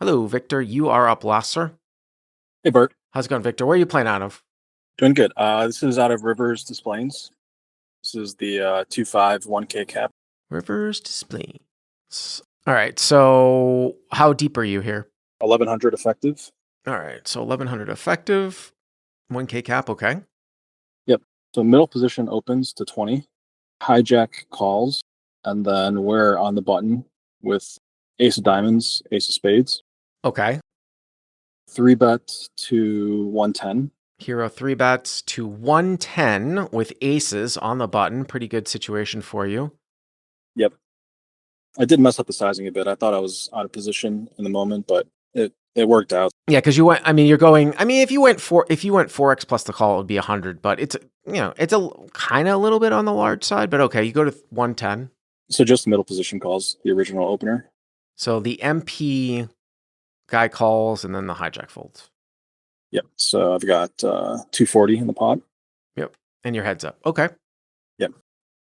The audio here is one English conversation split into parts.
Hello, Victor. You are up last, sir. Hey, Bert. How's it going, Victor? Where are you playing out of? Doing good. This is out of Rivers Displays. This is the 2.5 1K cap. Rivers Displays. All right. So, how deep are you here? 1100 effective. All right. So, 1100 effective, 1K cap. Okay. Yep. So middle position opens to 20. Hijack calls, and then we're on the button with Ace of Diamonds, Ace of Spades. Okay. 3-bet to 110. Hero 3-bets to 110 with aces on the button. Pretty good situation for you. Yep. I did mess up the sizing a bit. I thought I was out of position in the moment, but it worked out. Yeah, because you went. I mean, you're going. I mean, if you went 4x plus the call, it would be 100. But it's it's a kind of a little bit on the large side. But okay, you go to 110. So just middle position calls, the original opener. So the MP guy calls, and then the hijack folds. Yep. So I've got 240 in the pot. Yep. And your head's up. Okay. Yep.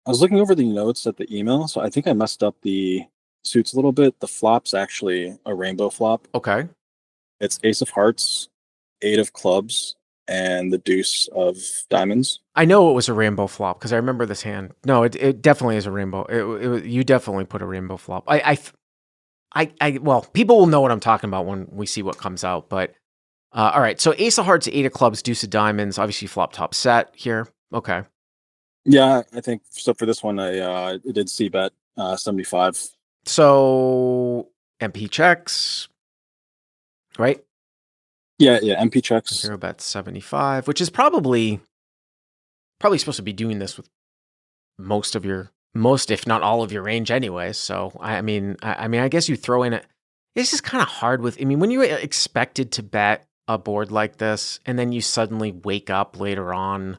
I was looking over the notes at the email, so I think I messed up the suits a little bit. The flop's actually a rainbow flop. Okay. It's Ace of Hearts, 8 of Clubs, and the Deuce of Diamonds. I know it was a rainbow flop because I remember this hand. No, it definitely is a rainbow. You definitely put a rainbow flop. Well, people will know what I'm talking about when we see what comes out. But all right, so Ace of Hearts, 8 of Clubs, Deuce of Diamonds, obviously flop top set here. Okay. Yeah, I think so. For this one, I did C bet 75. So MP checks, right? Yeah, MP checks. Hero bets 75, which is probably supposed to be doing this with most, if not all of your range anyway. So I mean, I guess you throw in it's just kind of hard with. I mean, when you expected to bet a board like this, and then you suddenly wake up later on.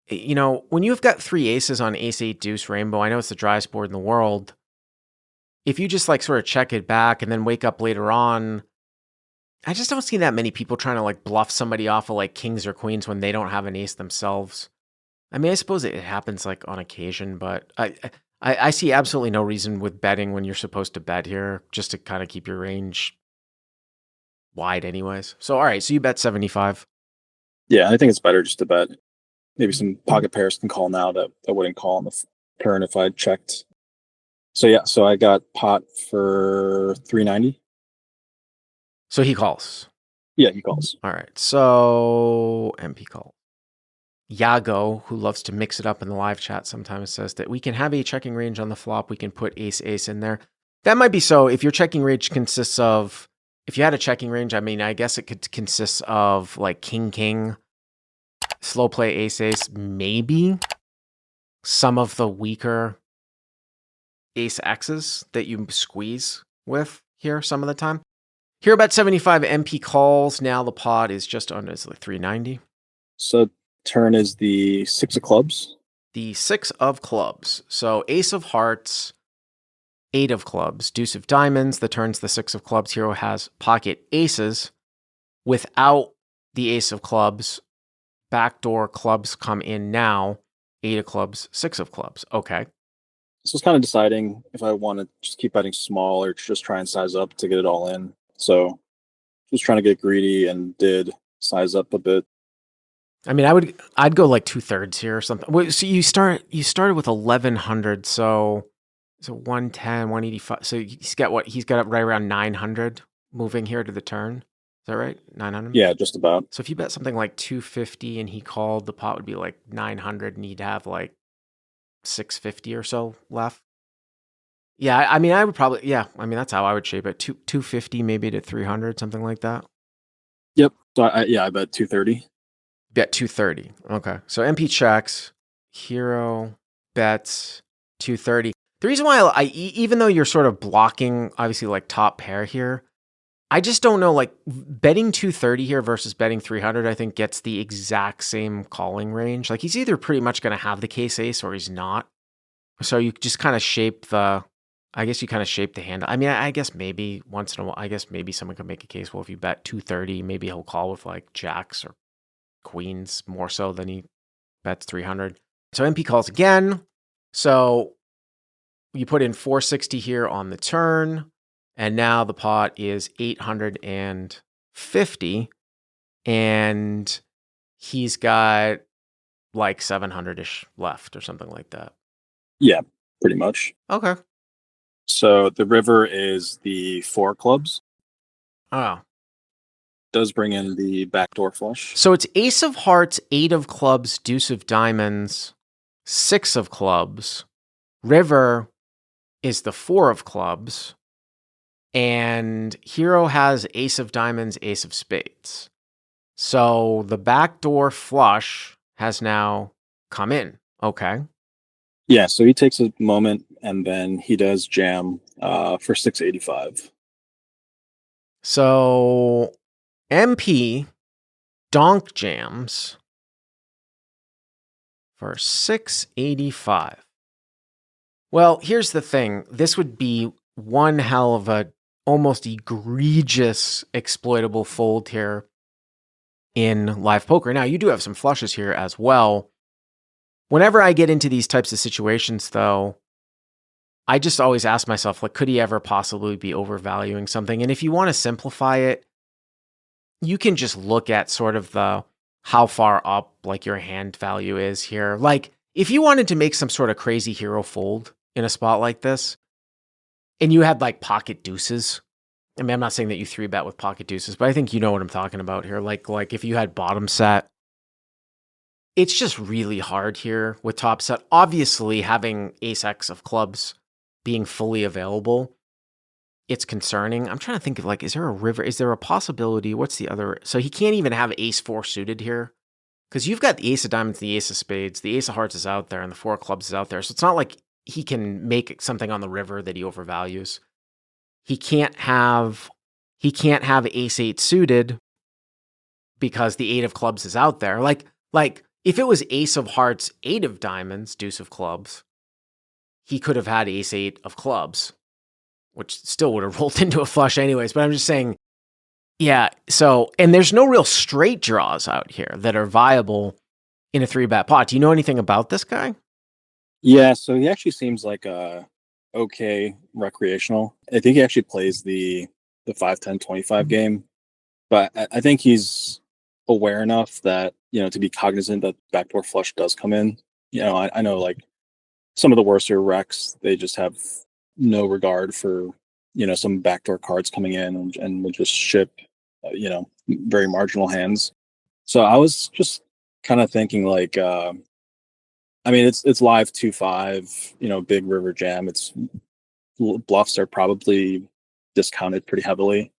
When you've got 3 aces on Ace 8 Deuce Rainbow, I know it's the driest board in the world. If you just like sort of check it back and then wake up later on, I just don't see that many people trying to like bluff somebody off of like kings or queens when they don't have an ace themselves. I mean, I suppose it happens like on occasion, but I see absolutely no reason with betting when you're supposed to bet here, just to kind of keep your range wide anyways. So, all right, so you bet 75. Yeah, I think it's better just to bet. Maybe some pocket pairs can call now that I wouldn't call on the turn if I checked. So yeah, so I got pot for 390. So he calls. Yeah, he calls. All right, so MP call. Yago, who loves to mix it up in the live chat, sometimes says that we can have a checking range on the flop. We can put ace in there. That might be so. If your checking range consists of, if you had a checking range, I mean, I guess it could consist of like king, slow play ace, maybe some of the weaker ace X's that you squeeze with here some of the time. Here about 75 MP calls. Now the pot is just under, it's like 390. So turn is the 6 of Clubs. The 6 of Clubs. So Ace of Hearts, 8 of Clubs, Deuce of Diamonds. The turn's the 6 of Clubs. Hero has pocket aces. Without the Ace of Clubs, backdoor clubs come in now. 8 of Clubs, 6 of Clubs. Okay. So it's kind of deciding if I want to just keep betting small or just try and size up to get it all in. So just trying to get greedy and did size up a bit. I mean, I'd go like 2/3 here or something. So you started with 1100, so 110, 185. So he's got right around 900 moving here to the turn. Is that right? 900? Yeah, just about. So if you bet something like 250 and he called, the pot would be like 900 and he'd have like 650 or so left. Yeah, I mean, I would probably, that's how I would shape it. 250 maybe to 300, something like that. Yep. So I bet 230. Bet 230. Okay. So MP checks, hero bets 230. The reason why even though you're sort of blocking, obviously, like top pair here, I just don't know, like betting 230 here versus betting 300, I think gets the exact same calling range. Like he's either pretty much going to have the case ace or he's not. So you just kind of shape the hand. I mean, I guess maybe once in a while, maybe someone could make a case, well, if you bet 230, maybe he'll call with like jacks or queens more so than he bets 300. So MP calls again. So you put in 460 here on the turn. And now the pot is 850, and he's got like 700-ish left or something like that. Yeah, pretty much. Okay. So the river is the 4 clubs. Oh. Does bring in the backdoor flush. So it's ace of hearts, 8 of clubs, deuce of diamonds, 6 of clubs. River is the 4 of clubs. And hero has ace of diamonds, ace of spades. So the backdoor flush has now come in. Okay. Yeah, so he takes a moment and then he does jam for 685. So MP donk jams for 685. Well, here's the thing. This would be one hell of a almost egregious exploitable fold here in live poker. Now, you do have some flushes here as well. Whenever I get into these types of situations, though, I just always ask myself, like, could he ever possibly be overvaluing something? And if you want to simplify it, you can just look at sort of the how far up like your hand value is here. Like, if you wanted to make some sort of crazy hero fold in a spot like this, and you had like pocket deuces. I mean, I'm not saying that you 3-bet with pocket deuces, but I think you know what I'm talking about here. Like if you had bottom set, it's just really hard here with top set. Obviously, having ace X of clubs being fully available, it's concerning. I'm trying to think of like, is there a river? Is there a possibility? What's the other? So he can't even have ace 4 suited here because you've got the ace of diamonds, the ace of spades, the ace of hearts is out there, and the 4 of clubs is out there. So it's not like he can make something on the river that he overvalues. He can't have ace 8 suited because the 8 of clubs is out there. Like if it was ace of hearts, 8 of diamonds, deuce of clubs, he could have had ace 8 of clubs, which still would have rolled into a flush anyways. But I'm just saying, yeah. So, and there's no real straight draws out here that are viable in a 3-bet pot. Do you know anything about this guy? Yeah, so he actually seems like a okay recreational. I think he actually plays the 5, 10, 25 game, but I think he's aware enough that, to be cognizant that backdoor flush does come in. I know like some of the worser wrecks, they just have no regard for, some backdoor cards coming in and will just ship, very marginal hands. So I was just kind of thinking like, I mean, it's live 2-5, big river jam. It's bluffs are probably discounted pretty heavily.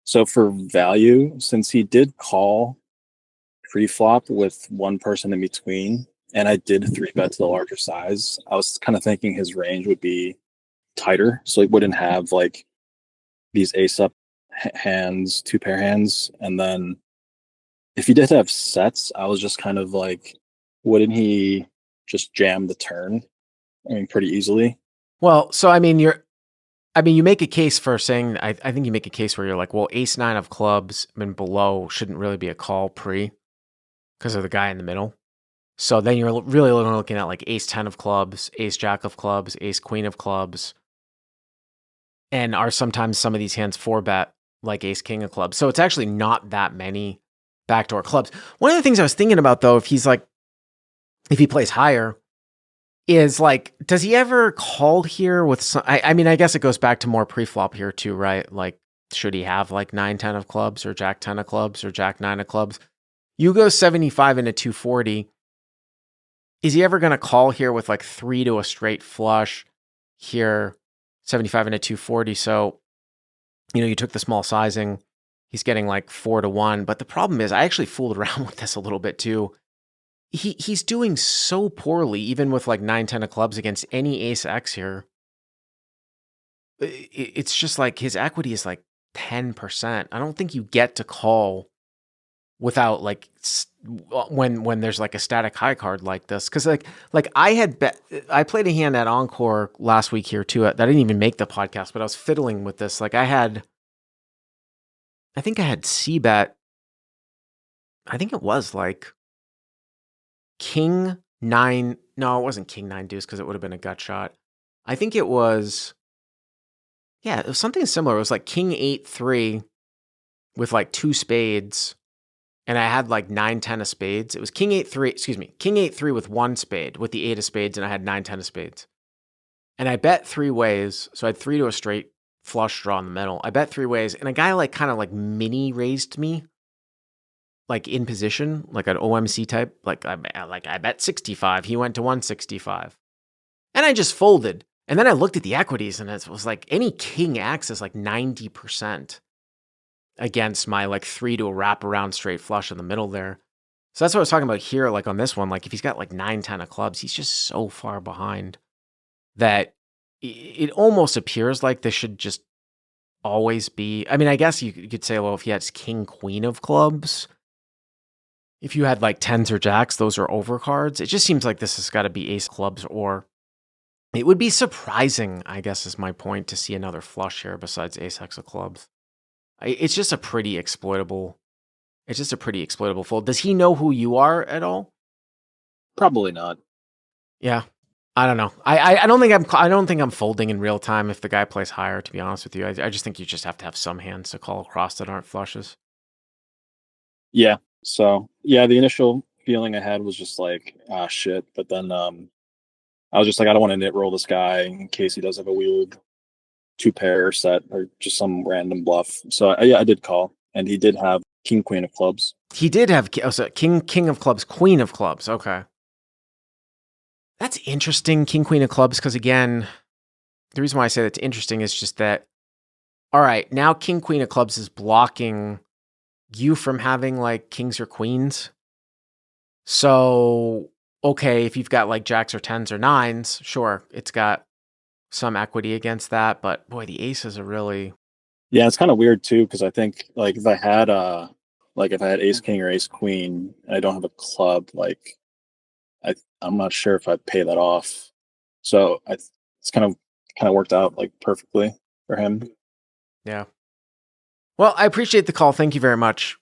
So for value, since he did call pre-flop with one person in between, and I did 3-bet to the larger size, I was kind of thinking his range would be tighter, so he wouldn't have like these ace up hands, 2-pair hands, and then if he did have sets, I was just kind of like, wouldn't he just jam the turn? I mean, pretty easily. Well, so I mean, you make a case for saying, I think you make a case where you're like, well, ace 9 of clubs and below shouldn't really be a call pre because of the guy in the middle. So then you're really looking at like ace 10 of clubs, ace jack of clubs, ace queen of clubs, and are sometimes some of these hands 4-bet like ace king of clubs. So it's actually not that many backdoor clubs. One of the things I was thinking about though, if he plays higher, is like, does he ever call here with some, I mean, I guess it goes back to more pre-flop here too, right? Like, should he have like 9, 10 of clubs or jack 10 of clubs or jack 9 of clubs? You go 75 into 240. Is he ever going to call here with like 3 to a straight flush here, 75 into 240? So, you took the small sizing. He's getting like 4 to 1. But the problem is, I actually fooled around with this a little bit too. He's doing so poorly, even with like 9, 10 of clubs against any ace X here. It's just like his equity is like 10%. I don't think you get to call without like when there's like a static high card like this. Cause like I played a hand at Encore last week here too. That didn't even make the podcast, but I was fiddling with this. Like I think I had C-bet. I think it was like King 9. No, it wasn't King 9 deuce because it would have been a gut shot. I think it was Yeah, it was something similar. It was like king 8-3 with like 2 spades, and I had like 9-10 of spades. It was king 8-3, excuse me, king 8-3 with 1 spade with the 8 of spades, and I had 9-10 of spades. And I bet 3 ways, so I had 3 to a straight flush draw in the middle. I bet 3 ways, and a guy like kind of like mini raised me, like in position, like an OMC type. Like I bet 65. He went to 165, and I just folded. And then I looked at the equities, and it was like any king X is like 90% against my like 3 to a wraparound straight flush in the middle there. So that's what I was talking about here. Like on this one, like if he's got like 9-10 of clubs, he's just so far behind that it almost appears like this should just always be. I mean, I guess you could say, well, if he has king queen of clubs, if you had like tens or jacks, those are overcards. It just seems like this has got to be ace clubs, or it would be surprising, I guess is my point, to see another flush here besides ace x of clubs. It's just a pretty exploitable. It's just a pretty exploitable fold. Does he know who you are at all? Probably not. Yeah, I don't know. I don't think I'm folding in real time if the guy plays higher. To be honest with you, I just think you just have to have some hands to call across that aren't flushes. Yeah. So yeah, the initial feeling I had was just like, ah, shit. But then I was just like, I don't want to knit roll this guy in case he does have a weird 2-pair set or just some random bluff. So yeah, I did call, and he did have king queen of clubs. He did have king of clubs, queen of clubs. Okay, that's interesting. King queen of clubs, because again, the reason why I say that's interesting is just that. All right, now king queen of clubs is blocking you from having like kings or queens. So okay, if you've got like jacks or tens or nines, sure, it's got some equity against that. But boy, the aces are really. Yeah, it's kind of weird too, because I think like if I had ace king or ace queen and I don't have a club, like I'm not sure if I'd pay that off. So it's kind of worked out like perfectly for him. Yeah. Well, I appreciate the call. Thank you very much.